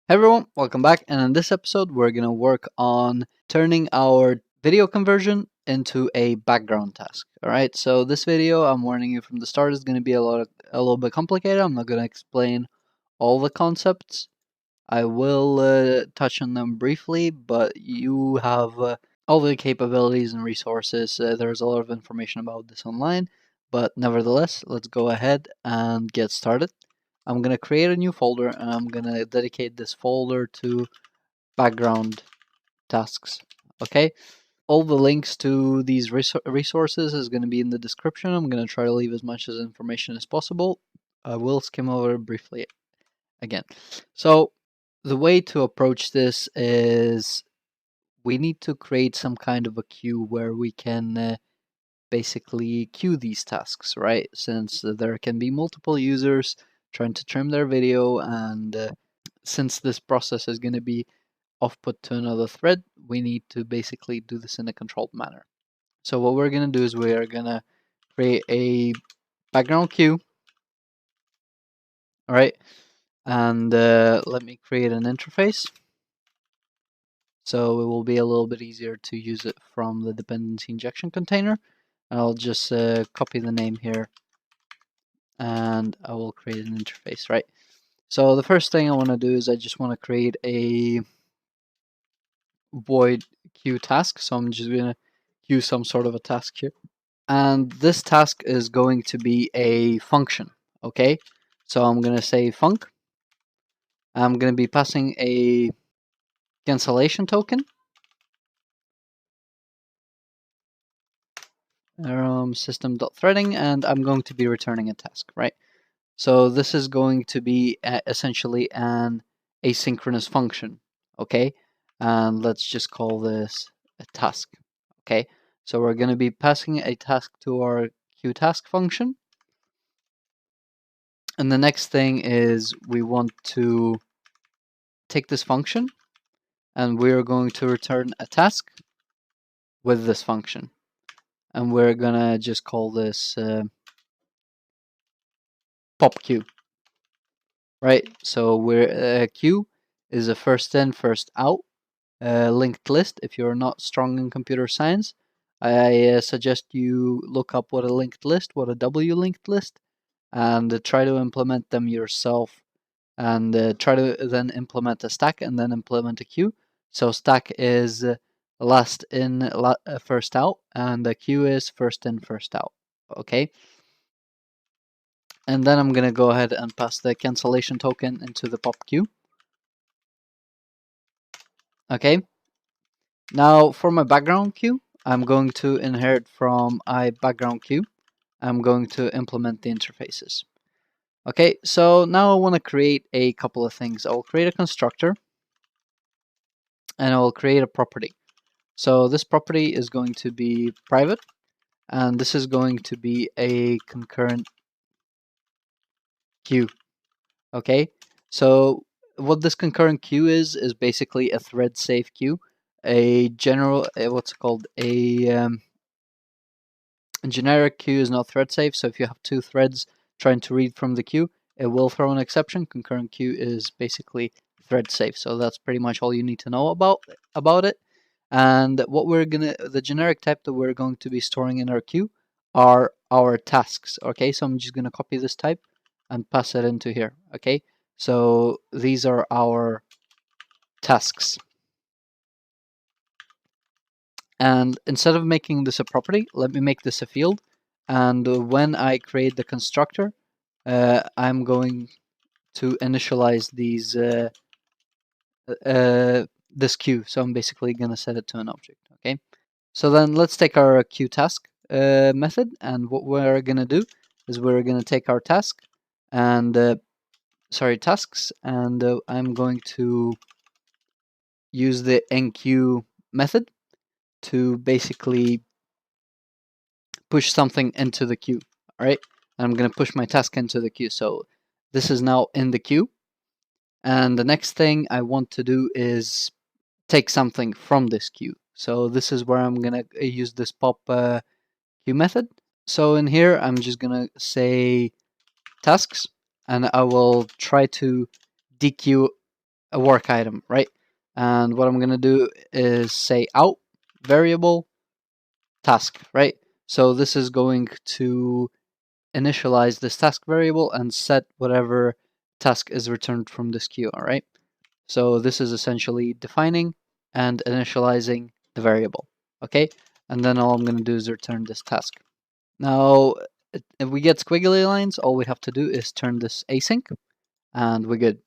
Hey everyone, welcome back. And in this episode, we're going to work on turning our video conversion into a background task. All right, so this video, I'm warning you from the start, is going to be a little bit complicated. I'm not going to explain all the concepts. I will touch on them briefly, but you have all the capabilities and resources. There's a lot of information about this online, but nevertheless, let's go ahead and get started. I'm going to create a new folder and I'm going to dedicate this folder to background tasks. Okay, all the links to these resources is going to be in the description. I'm going to try to leave as much as information as possible. I will skim over briefly again. So the way to approach this is we need to create some kind of a queue where we can basically queue these tasks, right? Since there can be multiple users trying to trim their video, and since this process is going to be output to another thread, we need to basically do this in a controlled manner. So what we're going to do is we are going to create a background queue, all right? And let me create an interface. So it will be a little bit easier to use it from the dependency injection container. I'll just copy the name here and I will create an interface, right? So the first thing I want to do is I just want to create a void queue task. So I'm just going to queue some sort of a task here. And this task is going to be a function, okay? So I'm going to say func. I'm going to be passing a cancellation token. System.threading, and I'm going to be returning a task, right? So this is going to be essentially an asynchronous function, okay? And let's just call this a task, okay? So we're going to be passing a task to our queueTask function. And the next thing is we want to take this function and we're going to return a task with this function. And we're going to just call this pop queue. Right, so we're queue is a first in, first out linked list. If you're not strong in computer science, I suggest you look up what a linked list, what a W linked list, and try to implement them yourself. And try to then implement a stack and then implement a queue. So stack is last in, first out, and the queue is first in, first out. Okay. And then I'm going to go ahead and pass the cancellation token into the pop queue. Okay. Now for my background queue, I'm going to inherit from a background queue. I'm going to implement the interfaces. Okay, so now I want to create a couple of things. I will create a constructor and I will create a property. So this property is going to be private, and this is going to be a concurrent queue. Okay, so what this concurrent queue is basically a thread safe queue, a general what's it called, a generic queue is not thread safe. So if you have two threads trying to read from the queue, it will throw an exception. Concurrent queue is basically thread safe. So that's pretty much all you need to know about it. And what the generic type that we're going to be storing in our queue are our tasks. Okay, so I'm just going to copy this type and pass it into here. Okay, so these are our tasks. And instead of making this a property, let me make this a field. And when I create the constructor, I'm going to initialize this queue. So I'm basically going to set it to an object. Okay. So then let's take our queueTask method, and what we're going to do is we're going to take our task and tasks, and I'm going to use the enqueue method to basically push something into the queue. All right, and I'm going to push my task into the queue. So this is now in the queue, and the next thing I want to do is take something from this queue. So this is where I'm going to use this pop queue method. So in here, I'm just going to say tasks, and I will try to dequeue a work item, right? And what I'm going to do is say out variable task, right? So this is going to initialize this task variable and set whatever task is returned from this queue, all right? So this is essentially defining and initializing the variable, okay? And then all I'm going to do is return this task. Now, if we get squiggly lines, all we have to do is turn this async, and we're good.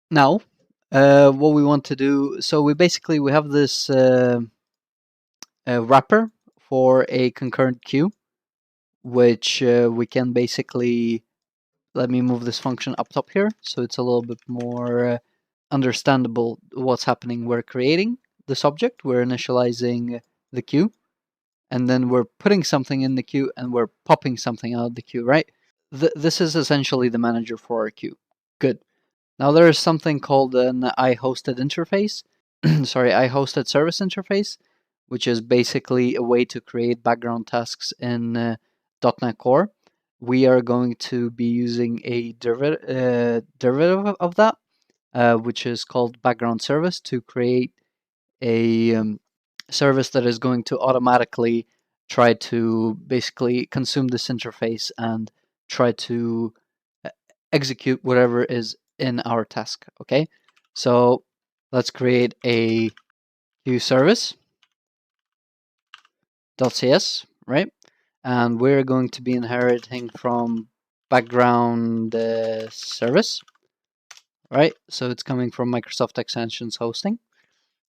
Now, what we want to do, so we have this wrapper for a concurrent queue, which we can basically, let me move this function up top here, so it's a little bit more understandable what's happening. We're creating this object, we're initializing the queue, and then we're putting something in the queue and we're popping something out of the queue, right? This is essentially the manager for our queue. Good. Now there is something called an I-hosted interface, sorry, I-hosted service interface, which is basically a way to create background tasks in .NET Core. We are going to be using a derivative of that, which is called background service, to create a service that is going to automatically try to basically consume this interface and try to execute whatever is in our task, okay? So let's create a queue service.cs, right? And we're going to be inheriting from background service, right? So it's coming from Microsoft Extensions Hosting.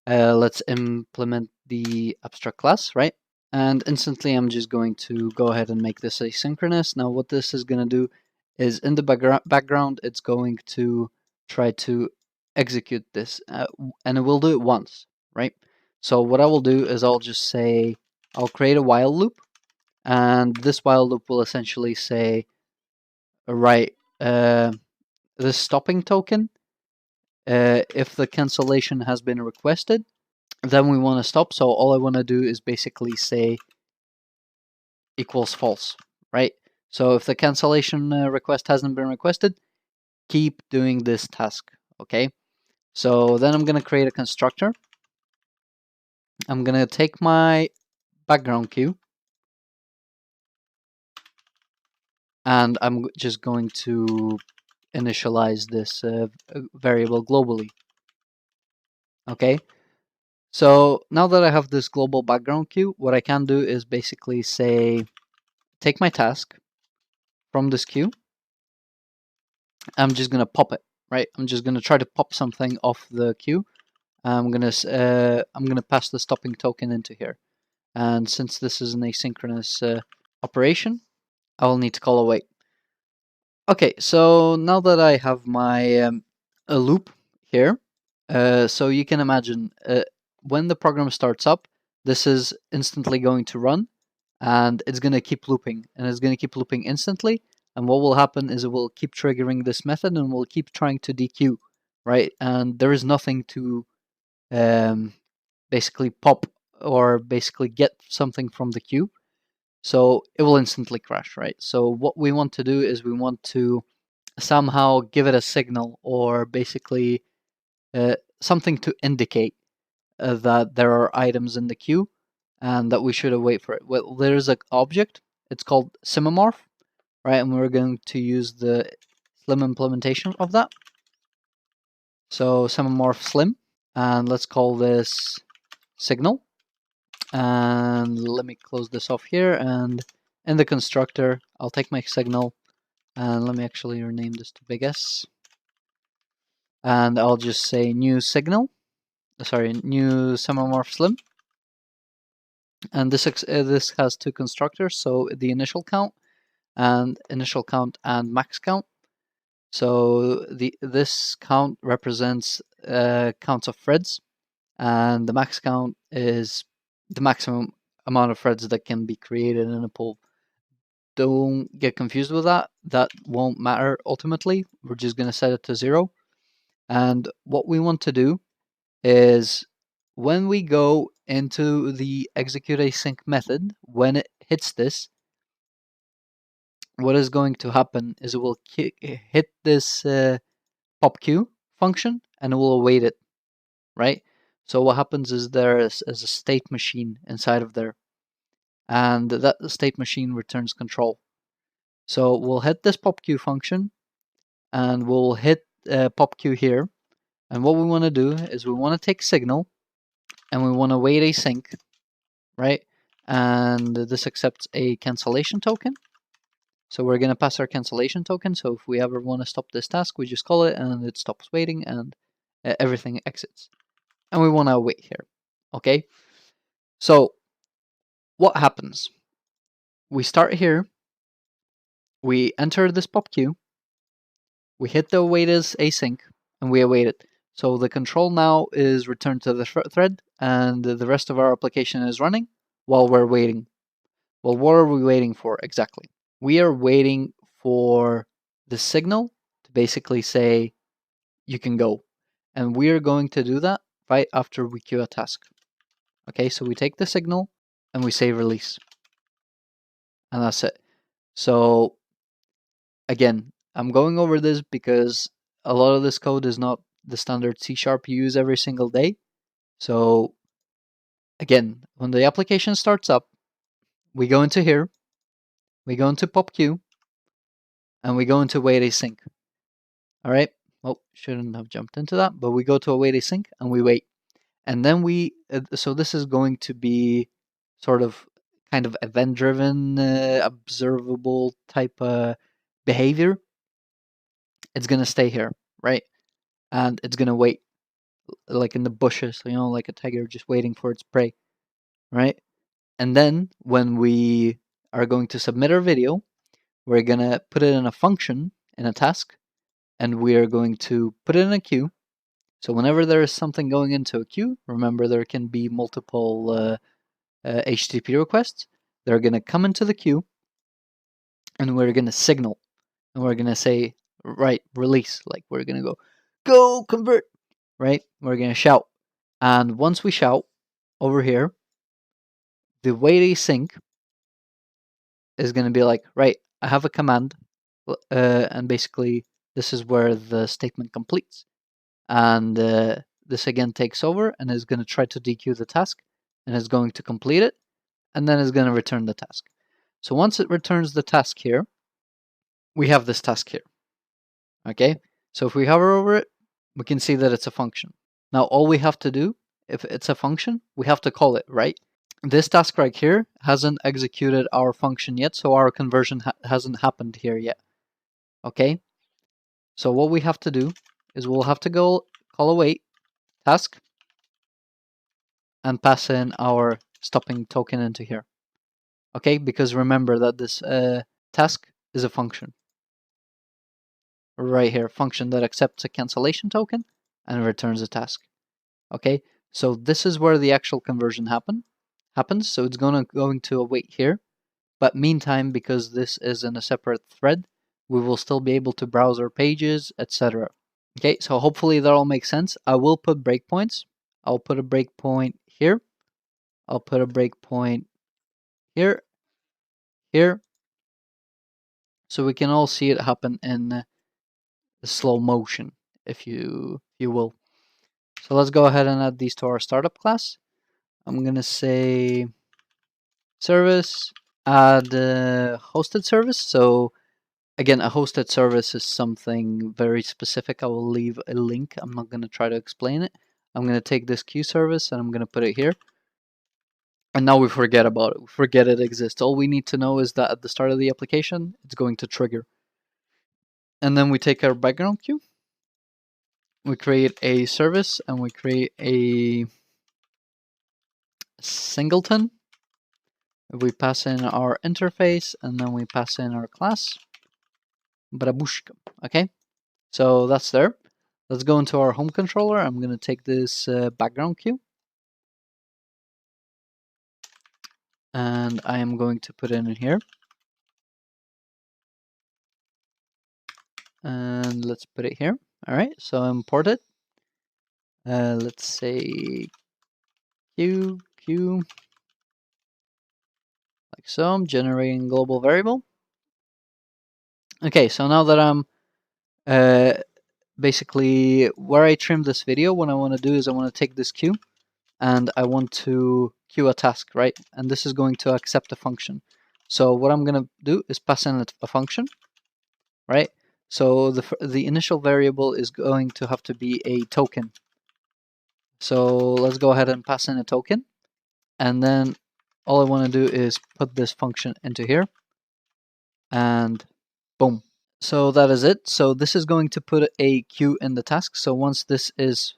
Let's implement the abstract class, right? And instantly I'm just going to go ahead and make this asynchronous. Now what this is going to do is in the background, it's going to try to execute this, and it will do it once, right? So what I will do is I'll just say, I'll create a while loop, and this while loop will essentially say, right, this stopping token, if the cancellation has been requested, then we want to stop. So all I want to do is basically say equals false, right? So if the cancellation request hasn't been requested, keep doing this task, okay? So then I'm going to create a constructor. I'm going to take my background queue, and I'm just going to initialize this variable globally, okay? So now that I have this global background queue, what I can do is basically say, take my task from this queue, I'm just gonna pop it, right? I'm just gonna try to pop something off the queue. I'm gonna pass the stopping token into here, and since this is an asynchronous operation, I will need to call await. Okay, so now that I have my a loop here, so you can imagine when the program starts up, this is instantly going to run, and it's going to keep looping, and it's going to keep looping instantly. And what will happen is it will keep triggering this method and will keep trying to dequeue, right? And there is nothing to basically pop or basically get something from the queue. So it will instantly crash, right? So what we want to do is we want to somehow give it a signal, or basically something to indicate that there are items in the queue and that we should await for it. Well, there's an object, it's called Simomorph, right? And we're going to use the Slim implementation of that. So Simomorph Slim, and let's call this signal. And let me close this off here, and in the constructor, I'll take my signal, and let me actually rename this to big S. And I'll just say new signal, new Simomorph Slim. And this has two constructors, so the initial count and max count. So this count represents counts of threads, and the max count is the maximum amount of threads that can be created in a pool. Don't get confused with that. That won't matter ultimately. We're just going to set it to 0. And what we want to do is when we go into the execute async method, when it hits this, what is going to happen is it will hit this pop queue function and it will await it, right? So what happens is there is a state machine inside of there, and that state machine returns control. So we'll hit this popq function, and we'll hit popq here. And what we want to do is we want to take signal, and we want to wait async, right? And this accepts a cancellation token. So we're going to pass our cancellation token. So if we ever want to stop this task, we just call it, and it stops waiting, and everything exits. And we want to wait here, okay? So what happens? We start here. We enter this popq. We hit the await as async, and we await it. So the control now is returned to the thread, and the rest of our application is running while we're waiting. Well, what are we waiting for exactly? We are waiting for the signal to basically say, you can go. And we are going to do that right after we queue a task. Okay, so we take the signal and we say release. And that's it. So again, I'm going over this because a lot of this code is not the standard C# you use every single day. So again, when the application starts up, we go into here, we go into popq, and we go into wait async. All right. Well, shouldn't have jumped into that, but we go to await async and we wait. And then so this is going to be sort of kind of event-driven, observable type behavior. It's going to stay here, right? And it's going to wait, like in the bushes, like a tiger just waiting for its prey, right? And then when we are going to submit our video, we're going to put it in a function, in a task, and we are going to put it in a queue. So whenever there is something going into a queue, remember there can be multiple HTTP requests. They're going to come into the queue, and we're going to signal, and we're going to say, right, release. Like we're going to go convert, right? We're going to shout. And once we shout over here, the wait async is going to be like, right, I have a command, and basically this is where the statement completes. And this again takes over and is going to try to dequeue the task, and is going to complete it, and then is going to return the task. So once it returns the task here, we have this task here. Okay, so if we hover over it, we can see that it's a function. Now all we have to do, if it's a function, we have to call it, right? This task right here hasn't executed our function yet, so our conversion hasn't happened here yet. Okay, so what we have to do is we'll have to go call await task and pass in our stopping token into here. Okay, because remember that this task is a function. Right here, function that accepts a cancellation token and returns a task. Okay, so this is where the actual conversion happens. So it's going to await here. But meantime, because this is in a separate thread, we will still be able to browse our pages, etc. Okay, so hopefully that all makes sense. I will put breakpoints. I'll put a breakpoint here. I'll put a breakpoint here, here. So we can all see it happen in slow motion, if you will. So let's go ahead and add these to our startup class. I'm going to say service, add hosted service. So again, a hosted service is something very specific. I will leave a link. I'm not going to try to explain it. I'm going to take this queue service and I'm going to put it here. And now we forget about it. We forget it exists. All we need to know is that at the start of the application, it's going to trigger. And then we take our background queue. We create a service and we create a singleton. We pass in our interface and then we pass in our class. Brabushka. Okay, so that's there. Let's go into our home controller. I'm going to take this background queue. And I am going to put it in here. And let's put it here. All right, so import it. Let's say queue, like so. I'm generating global variable. Okay, so now that I'm basically where I trim this video, what I want to do is I want to take this queue and I want to queue a task, right? And this is going to accept a function. So what I'm going to do is pass in a function, right? So the initial variable is going to have to be a token. So let's go ahead and pass in a token. And then all I want to do is put this function into here. And boom. So that is it. So this is going to put a queue in the task. So once this is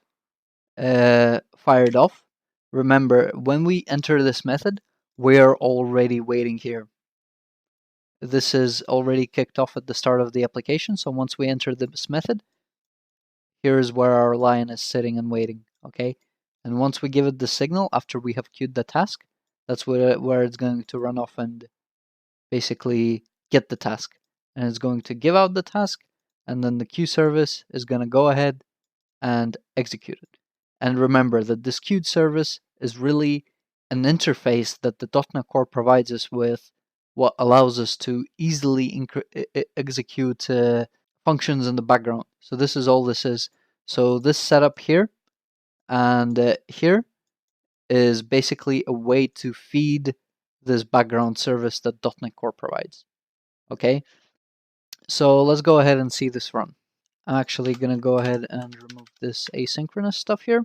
fired off, remember, when we enter this method, we're already waiting here. This is already kicked off at the start of the application. So once we enter this method, here's where our line is sitting and waiting, okay? And once we give it the signal after we have queued the task, that's where it's going to run off and basically get the task. And it's going to give out the task, and then the queue service is going to go ahead and execute it. And remember that this queued service is really an interface that the .NET Core provides us with, what allows us to easily execute functions in the background. So this is all this is. So this setup here and here is basically a way to feed this background service that .NET Core provides. Okay, so let's go ahead and see this run. I'm actually going to go ahead and remove this asynchronous stuff here.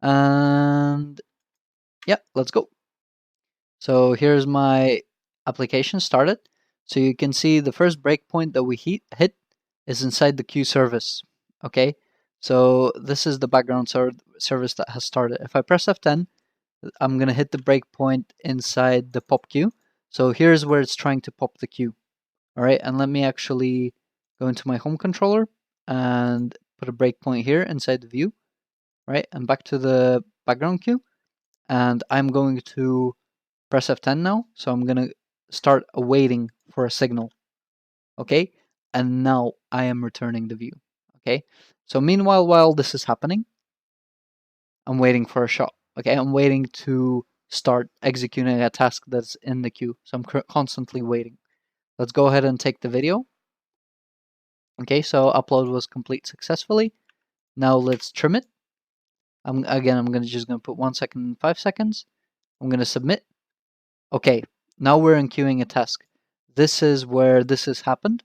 And yeah, let's go. So here's my application started. So you can see the first breakpoint that we hit is inside the queue service. Okay, so this is the background service that has started. If I press F10, I'm going to hit the breakpoint inside the pop queue. So here's where it's trying to pop the queue. All right, and let me actually go into my home controller and put a breakpoint here inside the view. Right, and back to the background queue. And I'm going to press F10 now. So I'm going to start awaiting for a signal. Okay, and now I am returning the view. Okay, so meanwhile, while this is happening, I'm waiting for a shot. Okay, I'm waiting to start executing a task that's in the queue. So I'm constantly waiting. Let's go ahead and take the video. Okay, so upload was complete successfully. Now let's trim it. I'm just gonna put 1 second and 5 seconds. I'm gonna submit. Okay, now we're in queuing a task. This is where this has happened.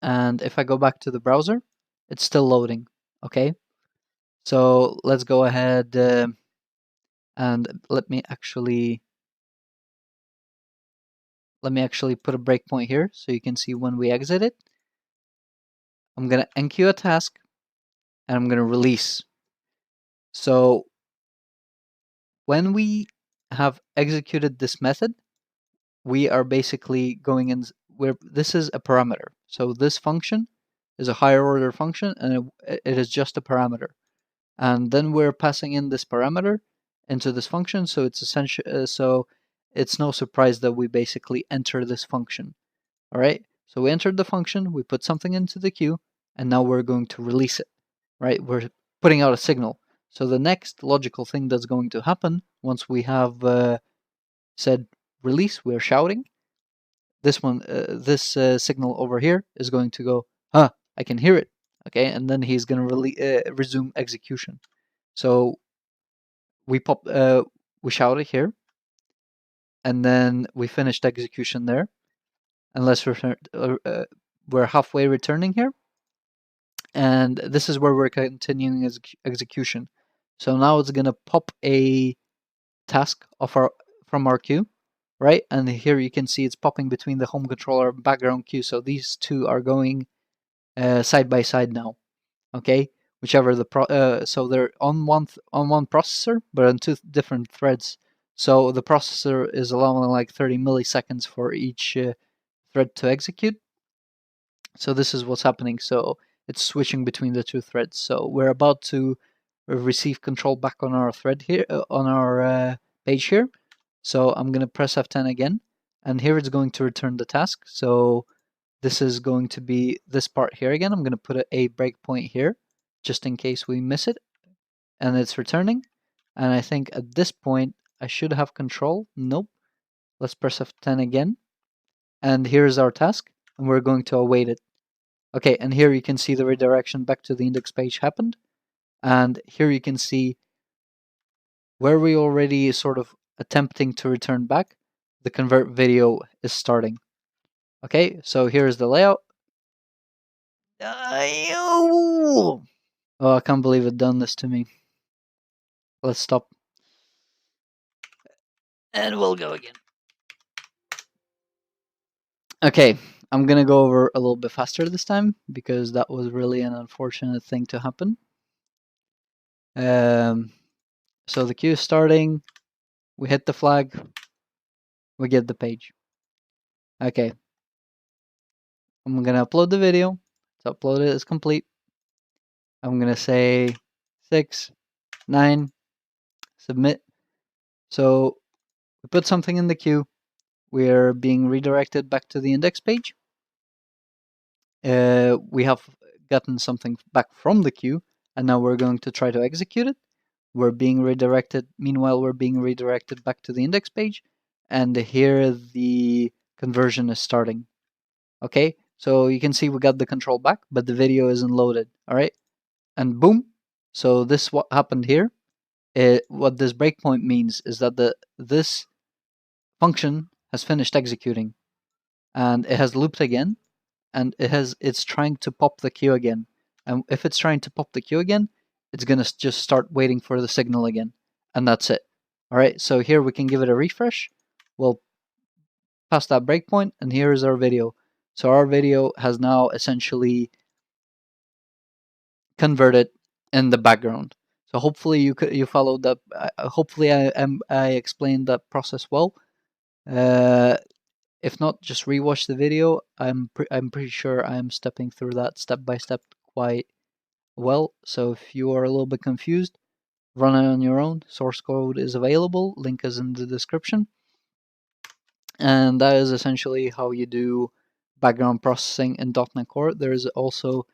And if I go back to the browser, it's still loading. Okay, so let's go ahead and let me actually put a breakpoint here so you can see when we exit it. I'm gonna enqueue a task and I'm gonna release. So when we have executed this method, we are basically going in where this is a parameter. So this function is a higher order function and it is just a parameter. And then we're passing in this parameter into this function. So it's essentially, so it's no surprise that we basically enter this function. All right. So we entered the function, we put something into the queue, and now we're going to release it, right? We're putting out a signal. So the next logical thing that's going to happen once we have said release, we're shouting. This one, this signal over here is going to go, I can hear it. Okay, and then he's going to resume execution. So we shouted here, and then we finished execution there. Unless we're halfway returning here, and this is where we're continuing execution. So now it's going to pop a task from our queue, right? And here you can see it's popping between the home controller and background queue. So these two are going side by side now. Okay, whichever so they're on one processor, but on two different threads. So the processor is allowing like 30 milliseconds for each thread to execute. So this is what's happening. So it's switching between the two threads. So we're about to receive control back on our thread here, on our page here. So I'm going to press F10 again, and here it's going to return the task. So this is going to be this part here again. I'm going to put a breakpoint here, just in case we miss it. And it's returning. And I think at this point, I should have control. Nope. Let's press F10 again. And here's our task, and we're going to await it. Okay, and here you can see the redirection back to the index page happened. And here you can see where we already sort of attempting to return back, the convert video is starting. Okay, so here's the layout. Oh, I can't believe it done this to me. Let's stop. And we'll go again. Okay, I'm gonna go over a little bit faster this time because that was really an unfortunate thing to happen. So the queue is starting, we hit the flag, we get the page. Okay, I'm gonna upload the video. So upload it is complete. I'm gonna say 6, 9, submit. So we put something in the queue. We're being redirected back to the index page. We have gotten something back from the queue, and now we're going to try to execute it. We're being redirected. Meanwhile, we're being redirected back to the index page, and here the conversion is starting. Okay, so you can see we got the control back, but the video isn't loaded. All right, and boom. So this what happened here. What this breakpoint means is that this function has finished executing, and it has looped again, and it's trying to pop the queue again. And if it's trying to pop the queue again, it's gonna just start waiting for the signal again, and that's it. All right, so here we can give it a refresh. We'll pass that breakpoint, and here is our video. So our video has now essentially converted in the background. So hopefully you followed that. Hopefully I explained that process well. If not, just rewatch the video. I'm pretty sure I'm stepping through that step by step quite well. So if you are a little bit confused, run it on your own. Source code is available. Link is in the description. And that is essentially how you do background processing in .NET Core. There is also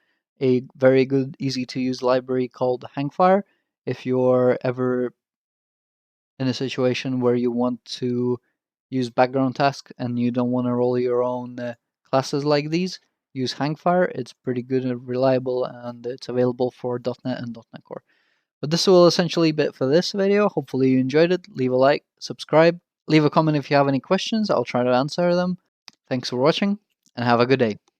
a very good, easy to use library called Hangfire. If you're ever in a situation where you want to use background tasks and you don't want to roll your own classes like these, use Hangfire. It's pretty good and reliable, and it's available for .NET and .NET Core. But this will essentially be it for this video. Hopefully you enjoyed it. Leave a like, subscribe, leave a comment if you have any questions. I'll try to answer them. Thanks for watching, and have a good day.